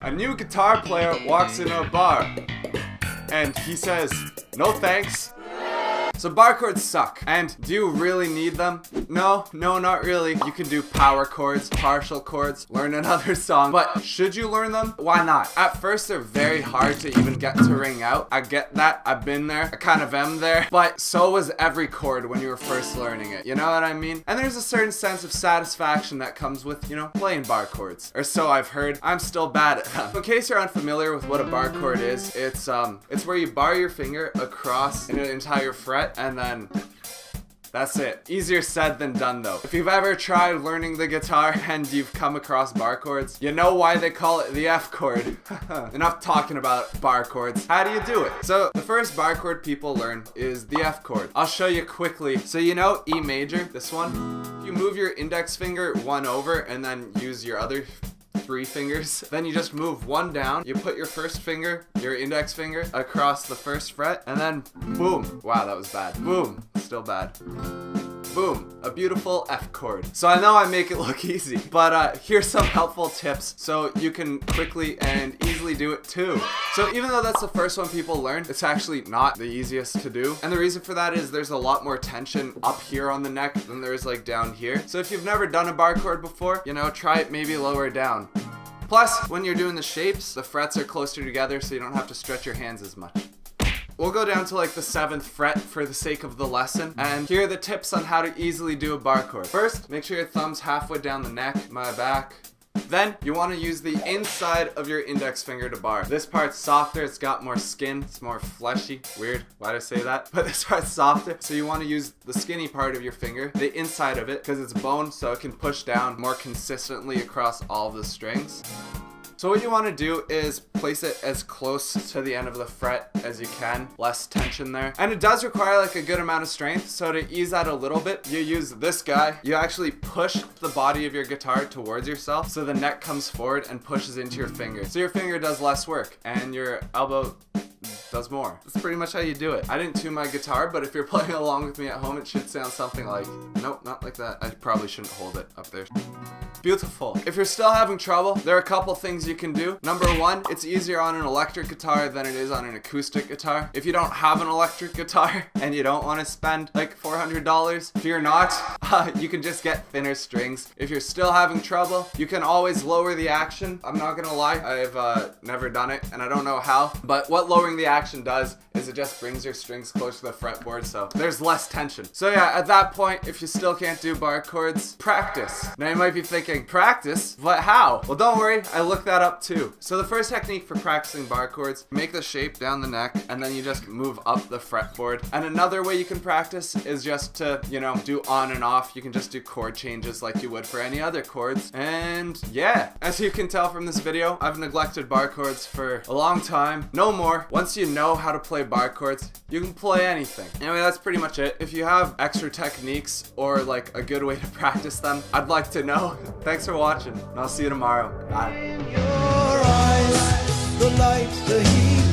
A new guitar player walks into a bar and he says, "No thanks." So bar chords suck. And do you really need them? No, not really. You can do power chords, partial chords, learn another song. But should you learn them? Why not? At first, they're very hard to even get to ring out. I get that. I've been there. I kind of am there. But so was every chord when you were first learning it. You know what I mean? And there's a certain sense of satisfaction that comes with, playing bar chords. Or so I've heard. I'm still bad at them. In case you're unfamiliar with what a bar chord is, it's where you bar your finger across an entire fret, and then that's it. Easier said than done though. If you've ever tried learning the guitar and you've come across bar chords, you know why they call it the F chord. Enough talking about bar chords. How do you do it? So the first bar chord people learn is the F chord. I'll show you quickly. So E major, this one. If you move your index finger one over and then use your other 3 fingers, then you just move one down, you put your first finger, your index finger, across the first fret, and then boom. Wow, that was bad. Boom. Still bad. Boom. A beautiful F chord. So I know I make it look easy, but here's some helpful tips so you can quickly and easily do it too. So even though that's the first one people learn, it's actually not the easiest to do. And the reason for that is there's a lot more tension up here on the neck than there is like down here. So if you've never done a bar chord before, try it maybe lower down. Plus, when you're doing the shapes, the frets are closer together so you don't have to stretch your hands as much. We'll go down to like the 7th fret for the sake of the lesson, and here are the tips on how to easily do a bar chord. First, make sure your thumb's halfway down the neck, my back. Then you want to use the inside of your index finger to bar. This part's softer, it's got more skin, it's more fleshy. Weird, why'd I say that? But this part's softer, so you want to use the skinny part of your finger, the inside of it, because it's bone, so it can push down more consistently across all of the strings. So what you want to do is place it as close to the end of the fret as you can, less tension there. And it does require like a good amount of strength, so to ease that a little bit, you use this guy. You actually push the body of your guitar towards yourself, so the neck comes forward and pushes into your finger. So your finger does less work, and your elbow does more. That's pretty much how you do it. I didn't tune my guitar, but if you're playing along with me at home, it should sound something like, nope, not like that. I probably shouldn't hold it up there. Beautiful. If you're still having trouble, there are a couple things you can do. Number 1, it's easier on an electric guitar than it is on an acoustic guitar. If you don't have an electric guitar and you don't want to spend like $400, if you're not, you can just get thinner strings. If you're still having trouble, you can always lower the action. I'm not gonna lie, I've never done it and I don't know how, but what lowering the action does is it just brings your strings close to the fretboard, so there's less tension. So yeah, at that point, if you still can't do bar chords, practice. Now you might be thinking, practice? But how? Well, don't worry, I looked that up too. So the first technique for practicing bar chords, make the shape down the neck and then you just move up the fretboard. And another way you can practice is just to, do on and off. You can just do chord changes like you would for any other chords. And yeah, as you can tell from this video, I've neglected bar chords for a long time. No more. Once you know how to play bar chords, you can play anything. Anyway, that's pretty much it. If you have extra techniques or like a good way to practice them, I'd like to know. Thanks for watching, and I'll see you tomorrow. Bye. In your eyes, the light, the heat.